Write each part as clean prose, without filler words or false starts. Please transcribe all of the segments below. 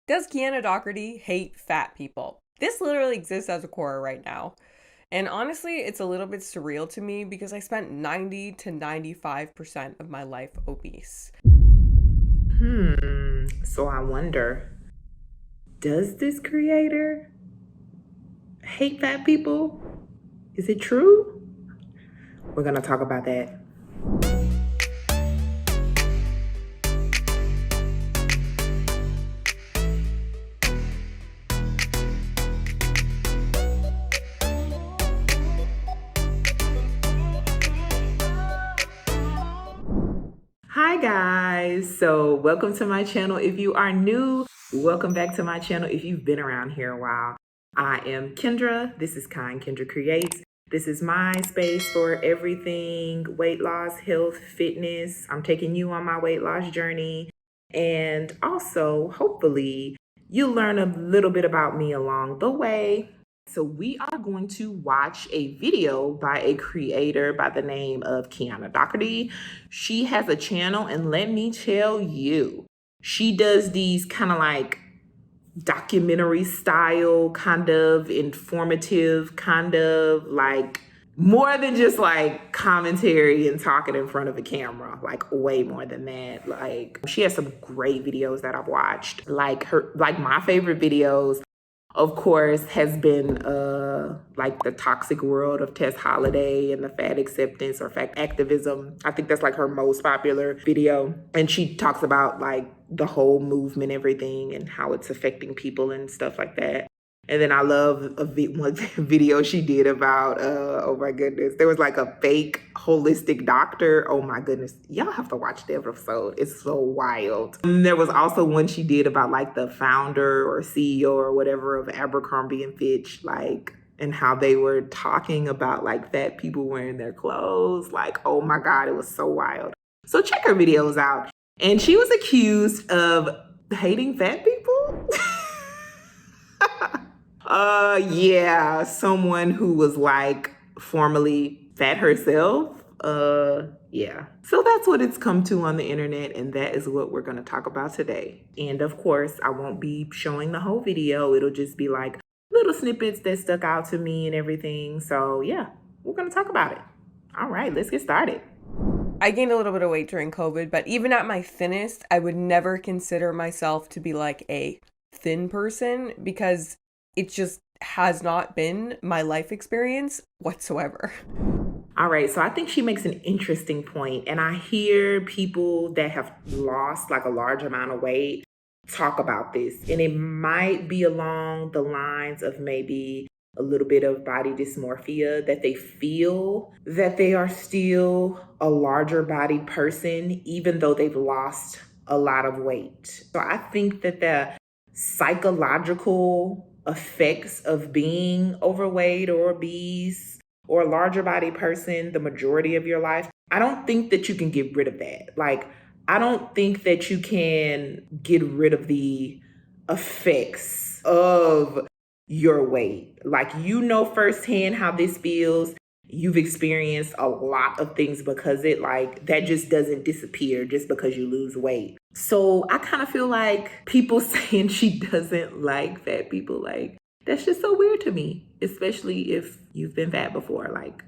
Does Kiana Docherty hate fat people? This literally exists as a core right now. And honestly, it's a little bit surreal to me because I spent 90 to 95% of my life obese. So I wonder, does this creator hate fat people? Is it true? We're going to talk about that. Hi guys, so welcome to my channel. If you are new, welcome back to my channel. If you've been around here a while, I am Kendra. This is Kendra Creates. This is my space for everything weight loss, health, fitness. I'm taking you on my weight loss journey, and also hopefully you'll learn a little bit about me along the way. So we are going to watch a video by a creator by the name of Kiana Docherty. She has a channel, and let me tell you, she does these kind of like documentary style, kind of informative, kind of like more than just like commentary and talking in front of a camera, like way more than that. Like she has some great videos that I've watched. Like my favorite videos, of course, has been like the toxic world of Tess Holliday and the fat acceptance or fat activism. I think that's like her most popular video. And she talks about like the whole movement, everything, and how it's affecting people and stuff like that. And then I love one video she did about, oh my goodness, there was like a fake holistic doctor. Oh my goodness, y'all have to watch the episode. It's so wild. And there was also one she did about like the founder or CEO or whatever of Abercrombie and Fitch, like, and how they were talking about like fat people wearing their clothes. Like, oh my God, it was so wild. So check her videos out. And she was accused of hating fat people. Yeah, someone who was like formerly fat herself. Yeah. So that's what it's come to on the internet, and that is what we're going to talk about today. And of course, I won't be showing the whole video. It'll just be like little snippets that stuck out to me and everything. So yeah, we're going to talk about it. All right, let's get started. I gained a little bit of weight during COVID, but even at my thinnest, I would never consider myself to be like a thin person because it just has not been my life experience whatsoever. All right, so I think she makes an interesting point, and I hear people that have lost like a large amount of weight talk about this, and it might be along the lines of maybe a little bit of body dysmorphia, that they feel that they are still a larger bodied person even though they've lost a lot of weight. So I think that the psychological effects of being overweight or obese or a larger body person the majority of your life, I don't think that you can get rid of that. Like, I don't think that you can get rid of the effects of your weight. Like, you know firsthand how this feels. You've experienced a lot of things because it, like, that just doesn't disappear just because you lose weight. So I kind of feel like people saying she doesn't like fat people, like, that's just so weird to me, especially if you've been fat before. Like,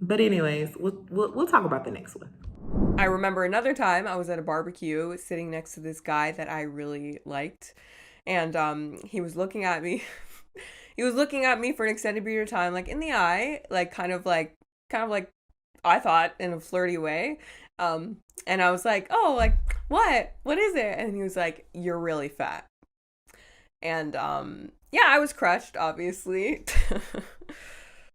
but anyways, we'll talk about the next one. I remember another time I was at a barbecue sitting next to this guy that I really liked, and he was looking at me. He was looking at me for an extended period of time, like in the eye, like kind of like I thought in a flirty way. And I was like, "Oh, like what? What is it?" And he was like, "You're really fat." And yeah, I was crushed, obviously.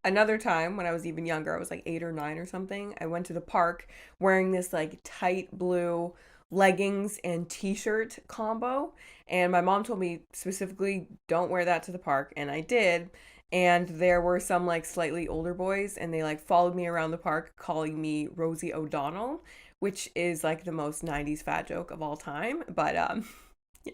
Another time when I was even younger, I was like 8 or 9 or something. I went to the park wearing this like tight blue leggings and t-shirt combo, and my mom told me specifically don't wear that to the park, and I did. And there were some like slightly older boys, and they like followed me around the park calling me Rosie O'Donnell, which is like the most 90s fat joke of all time. But yeah.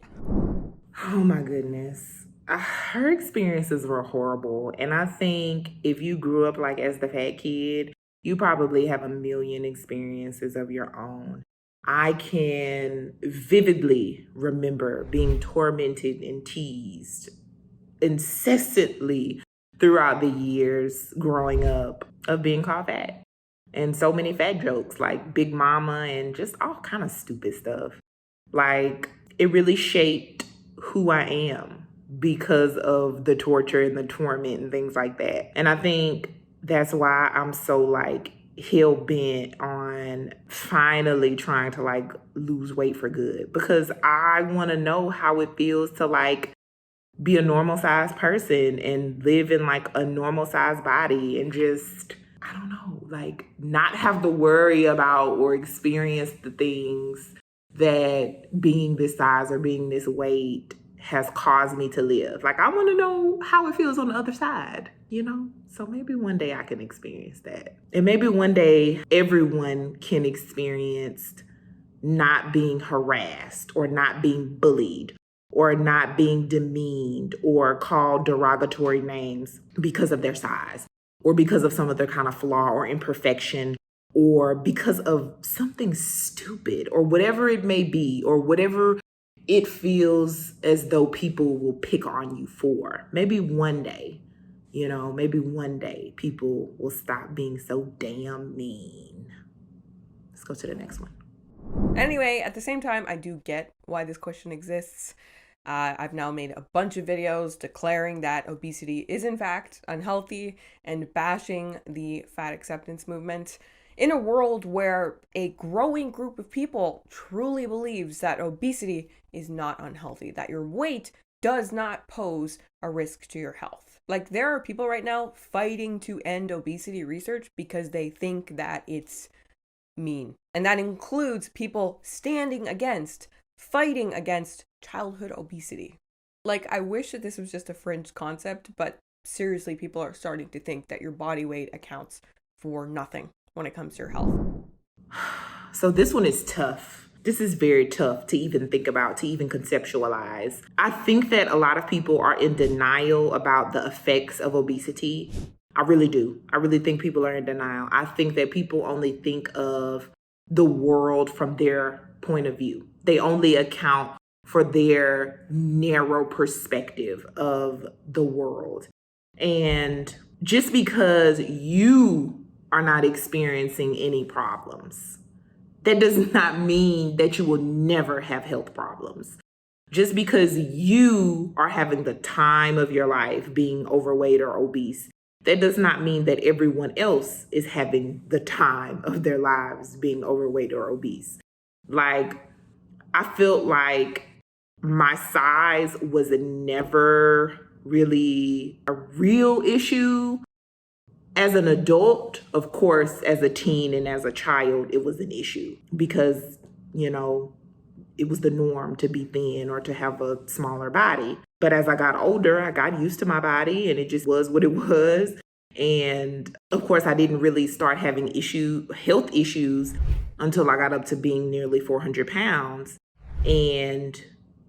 Oh my goodness. Her experiences were horrible. And I think if you grew up like as the fat kid, you probably have a million experiences of your own. I can vividly remember being tormented and teased incessantly throughout the years growing up of being called fat. And so many fat jokes like Big Mama and just all kind of stupid stuff. Like, it really shaped who I am because of the torture and the torment and things like that. And I think that's why I'm so like hell bent on finally trying to like lose weight for good, because I want to know how it feels to like be a normal sized person and live in like a normal sized body and just, I don't know, like not have to worry about or experience the things that being this size or being this weight has caused me to live. Like, I want to know how it feels on the other side, you know? So maybe one day I can experience that. And maybe one day everyone can experience not being harassed or not being bullied or not being demeaned or called derogatory names because of their size or because of some other kind of flaw or imperfection or because of something stupid or whatever it may be or whatever it feels as though people will pick on you for. Maybe one day, maybe one day people will stop being so damn mean. Let's go to the next one. Anyway, at the same time, I do get why this question exists. I've now made a bunch of videos declaring that obesity is in fact unhealthy and bashing the fat acceptance movement in a world where a growing group of people truly believes that obesity is not unhealthy, that your weight does not pose a risk to your health. Like, there are people right now fighting to end obesity research because they think that it's mean. And that includes people fighting against childhood obesity. Like, I wish that this was just a fringe concept, but seriously, people are starting to think that your body weight accounts for nothing when it comes to your health. So this one is tough. This is very tough to even think about, to even conceptualize. I think that a lot of people are in denial about the effects of obesity. I really do. I really think people are in denial. I think that people only think of the world from their point of view. They only account for their narrow perspective of the world. And just because you are not experiencing any problems, that does not mean that you will never have health problems. Just because you are having the time of your life being overweight or obese, that does not mean that everyone else is having the time of their lives being overweight or obese. Like, I felt like my size was never really a real issue. As an adult, of course, as a teen and as a child, it was an issue because, it was the norm to be thin or to have a smaller body. But as I got older, I got used to my body and it just was what it was. And of course, I didn't really start having health issues until I got up to being nearly 400 pounds. And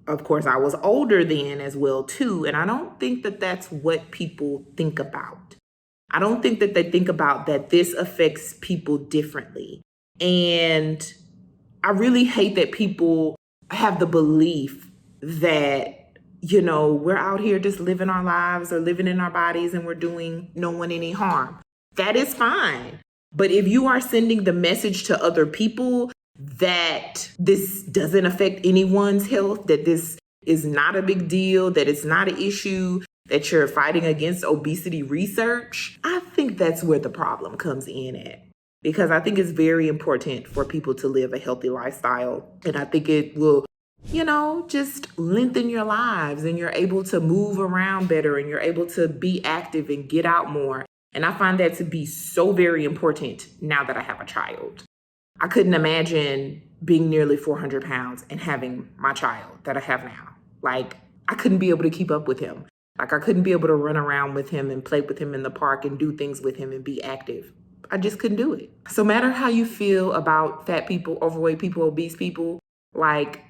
of course, I was older then as well, too. And I don't think that that's what people think about. I don't think that they think about that this affects people differently. And I really hate that people have the belief that, we're out here just living our lives or living in our bodies and we're doing no one any harm. That is fine. But if you are sending the message to other people that this doesn't affect anyone's health, that this is not a big deal, that it's not an issue, that you're fighting against obesity research, I think that's where the problem comes in at. Because I think it's very important for people to live a healthy lifestyle. And I think it will, just lengthen your lives and you're able to move around better and you're able to be active and get out more. And I find that to be so very important now that I have a child. I couldn't imagine being nearly 400 pounds and having my child that I have now. Like, I couldn't be able to keep up with him. Like, I couldn't be able to run around with him and play with him in the park and do things with him and be active. I just couldn't do it. So no matter how you feel about fat people, overweight people, obese people, like,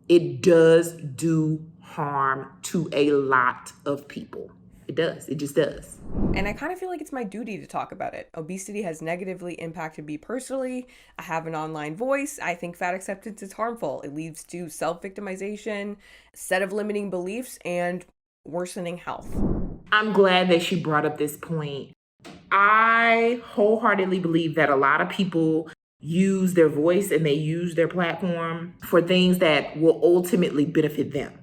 it does do harm to a lot of people. It does. It just does. And I kind of feel like it's my duty to talk about it. Obesity has negatively impacted me personally. I have an online voice. I think fat acceptance is harmful. It leads to self-victimization, set of limiting beliefs, and worsening health. I'm glad that she brought up this point. I wholeheartedly believe that a lot of people use their voice and they use their platform for things that will ultimately benefit them.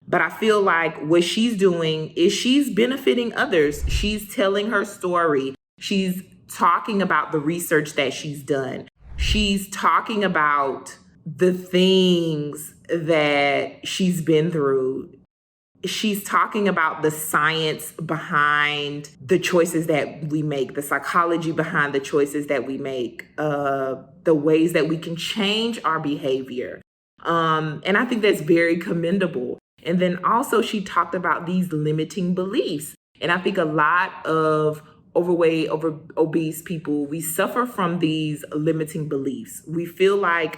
But I feel like what she's doing is she's benefiting others. She's telling her story. She's talking about the research that she's done. She's talking about the things that she's been through. She's talking about the science behind the choices that we make, the psychology behind the choices that we make, the ways that we can change our behavior. And I think that's very commendable. And then also she talked about these limiting beliefs. And I think a lot of overweight, obese people, we suffer from these limiting beliefs. We feel like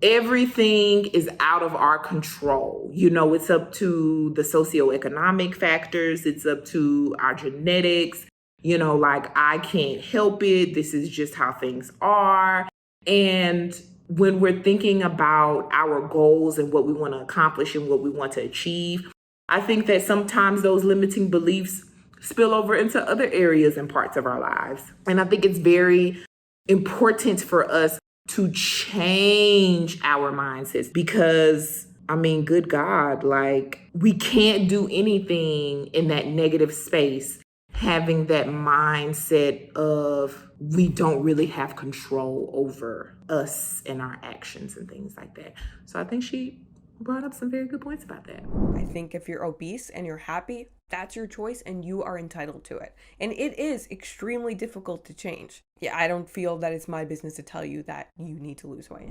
everything is out of our control. You know, it's up to the socioeconomic factors. It's up to our genetics. You know, like, I can't help it. This is just how things are. And when we're thinking about our goals and what we want to accomplish and what we want to achieve, I think that sometimes those limiting beliefs spill over into other areas and parts of our lives. And I think it's very important for us to change our mindsets because, I mean, good God, like, we can't do anything in that negative space having that mindset of we don't really have control over us and our actions and things like that. So I think she brought up some very good points about that. I think if you're obese and you're happy, that's your choice and you are entitled to it. And it is extremely difficult to change. Yeah, I don't feel that it's my business to tell you that you need to lose weight.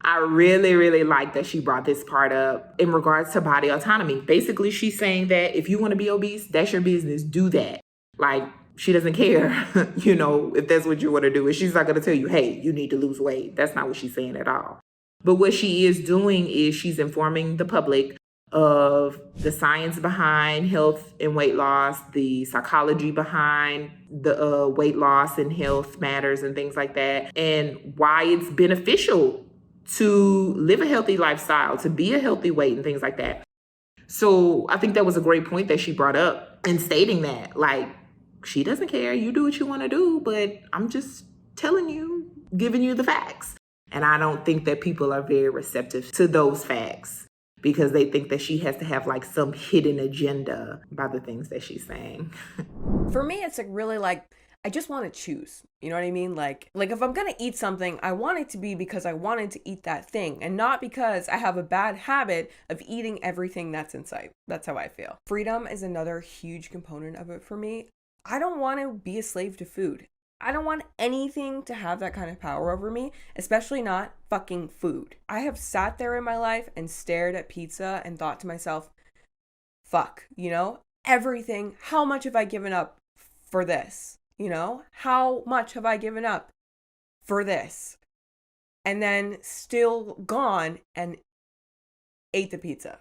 I really, really like that she brought this part up in regards to body autonomy. Basically, she's saying that if you want to be obese, that's your business. Do that. Like, she doesn't care, you know, if that's what you want to do. And she's not going to tell you, hey, you need to lose weight. That's not what she's saying at all. But what she is doing is she's informing the public of the science behind health and weight loss, the psychology behind the weight loss and health matters and things like that, and why it's beneficial to live a healthy lifestyle, to be a healthy weight and things like that. So I think that was a great point that she brought up in stating that, like, she doesn't care. You do what you want to do, but I'm just telling you, giving you the facts. And I don't think that people are very receptive to those facts because they think that she has to have like some hidden agenda by the things that she's saying. For me, it's like really like, I just want to choose. You know what I mean? Like if I'm going to eat something, I want it to be because I wanted to eat that thing and not because I have a bad habit of eating everything that's in sight. That's how I feel. Freedom is another huge component of it for me. I don't want to be a slave to food. I don't want anything to have that kind of power over me, especially not fucking food. I have sat there in my life and stared at pizza and thought to myself, fuck, you know, everything. How much have I given up for this? You know, how much have I given up for this? And then still gone and ate the pizza.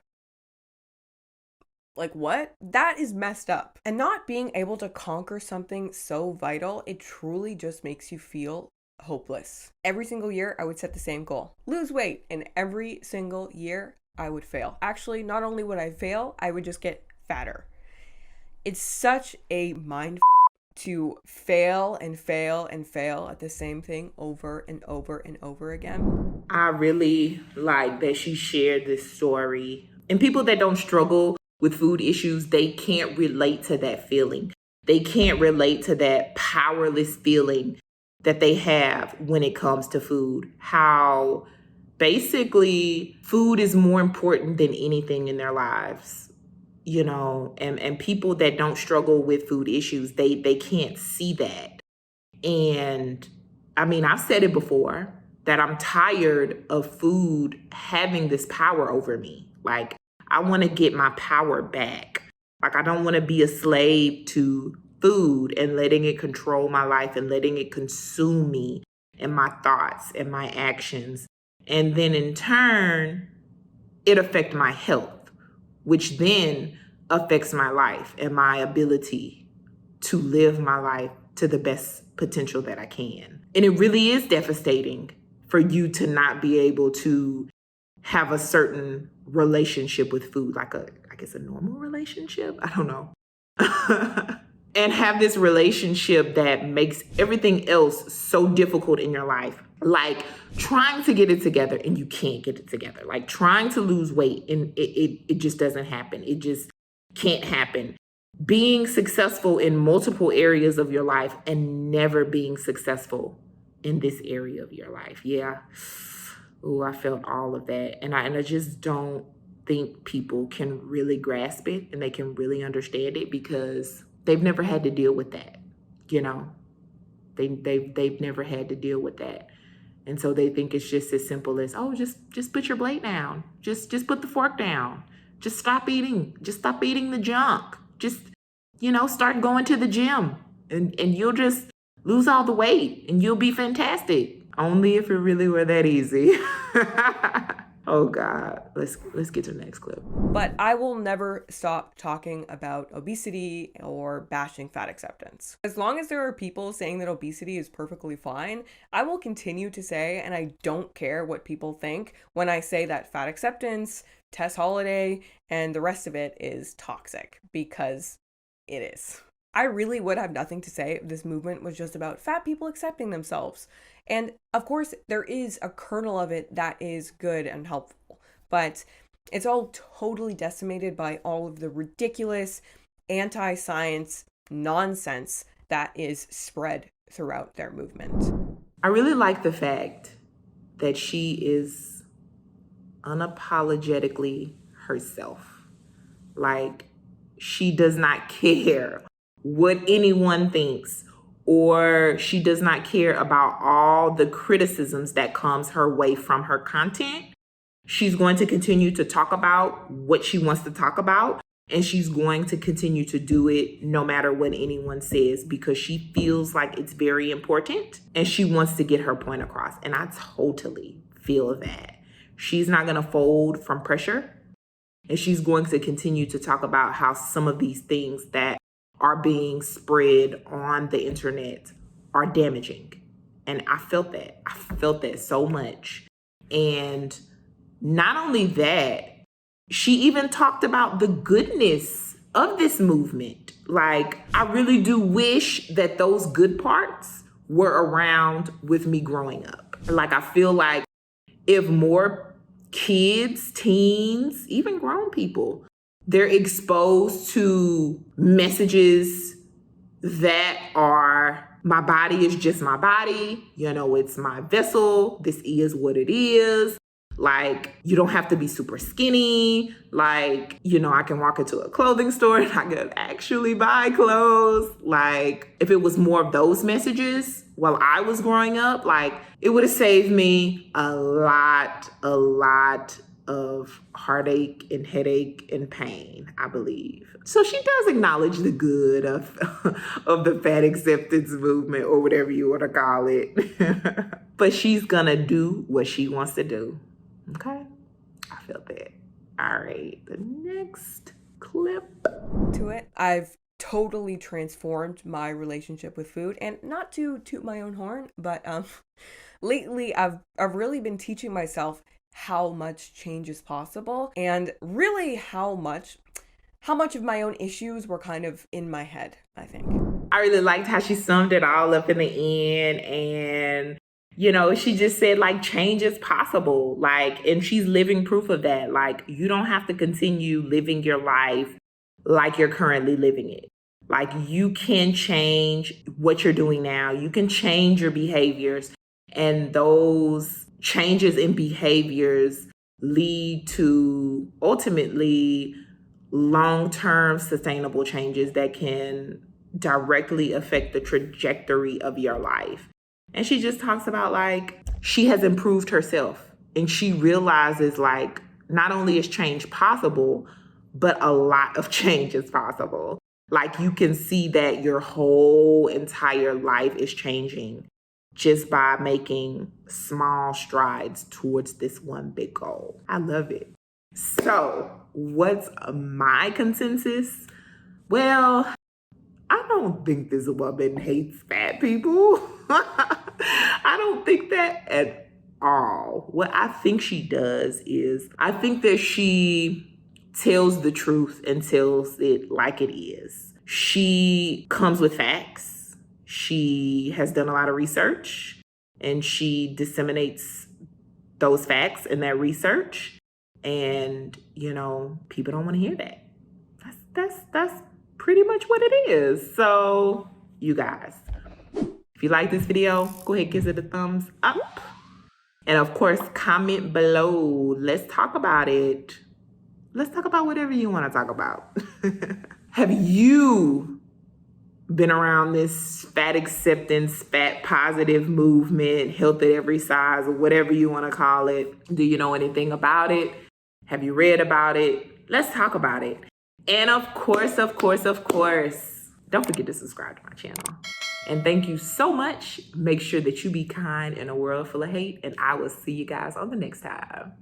Like, what? That is messed up. And not being able to conquer something so vital, it truly just makes you feel hopeless. Every single year, I would set the same goal. Lose weight. And every single year, I would fail. Actually, not only would I fail, I would just get fatter. It's such a mind to fail and fail and fail at the same thing over and over and over again. I really like that she shared this story. And people that don't struggle with food issues, they can't relate to that feeling. They can't relate to that powerless feeling that they have when it comes to food. How basically food is more important than anything in their lives, you know, and people that don't struggle with food issues, they can't see that. And I mean, I've said it before that I'm tired of food having this power over me. Like, I want to get my power back. Like, I don't want to be a slave to food and letting it control my life and letting it consume me and my thoughts and my actions. And then in turn, it affect my health, which then affects my life and my ability to live my life to the best potential that I can. And it really is devastating for you to not be able to have a certain relationship with food, like I guess a normal relationship. I don't know. And have this relationship that makes everything else so difficult in your life. Like trying to get it together and you can't get it together. Like trying to lose weight and it just doesn't happen. It just can't happen. Being successful in multiple areas of your life and never being successful in this area of your life. Yeah. Oh, I felt all of that. And I just don't think people can really grasp it and they can really understand it because they've never had to deal with that. You know, they've never had to deal with that. And so they think it's just as simple as, oh, just put your plate down. Just put the fork down. Just stop eating. Just stop eating the junk. Just, start going to the gym and you'll just lose all the weight and you'll be fantastic. Only if it really were that easy. Oh God, let's get to the next clip. But I will never stop talking about obesity or bashing fat acceptance. As long as there are people saying that obesity is perfectly fine, I will continue to say, and I don't care what people think when I say that fat acceptance, Tess Holliday, and the rest of it is toxic, because it is. I really would have nothing to say if this movement was just about fat people accepting themselves. And of course, there is a kernel of it that is good and helpful, but it's all totally decimated by all of the ridiculous anti-science nonsense that is spread throughout their movement. I really like the fact that she is unapologetically herself. Like, she does not care what anyone thinks, or she does not care about all the criticisms that comes her way from her content. She's going to continue to talk about what she wants to talk about, and she's going to continue to do it no matter what anyone says, because she feels like it's very important and she wants to get her point across. And I totally feel that. She's not going to fold from pressure, and she's going to continue to talk about how some of these things that are being spread on the internet are damaging. And I felt that. I felt that so much. And not only that, she even talked about the goodness of this movement. Like, I really do wish that those good parts were around with me growing up. Like, I feel like if more kids, teens, even grown people, they're exposed to messages that are, my body is just my body, it's my vessel, this is what it is. Like, you don't have to be super skinny. Like, I can walk into a clothing store and I can actually buy clothes. Like, if it was more of those messages while I was growing up, like, it would have saved me a lot of heartache and headache and pain, I believe. So she does acknowledge the good of the fat acceptance movement, or whatever you want to call it. But she's gonna do what she wants to do. Okay? I felt that. All right, the next clip. To it, I've totally transformed my relationship with food, and not to toot my own horn, but lately I've really been teaching myself how much change is possible, and really how much of my own issues were kind of in my head, I think. I really liked how she summed it all up in the end, and she just said, like, change is possible. Like, and she's living proof of that. Like, you don't have to continue living your life like you're currently living it. Like, you can change what you're doing now. You can change your behaviors, and those changes in behaviors lead to ultimately long-term sustainable changes that can directly affect the trajectory of your life. And she just talks about, like, she has improved herself, and she realizes, like, not only is change possible, but a lot of change is possible. Like, you can see that your whole entire life is changing just by making small strides towards this one big goal. I love it. So what's my consensus? Well, I don't think this woman hates fat people. I don't think that at all. What I think she does is, I think that she tells the truth and tells it like it is. She comes with facts. She has done a lot of research and she disseminates those facts and that research. And, people don't want to hear that. That's pretty much what it is. So, you guys, if you like this video, go ahead and give it a thumbs up. And of course, comment below. Let's talk about it. Let's talk about whatever you want to talk about. Have you been around this fat acceptance, fat positive movement, health at every size, or whatever you want to call it? Do you know anything about it? Have you read about it? Let's talk about it. And of course, don't forget to subscribe to my channel. And thank you so much. Make sure that you be kind in a world full of hate, and I will see you guys on the next time.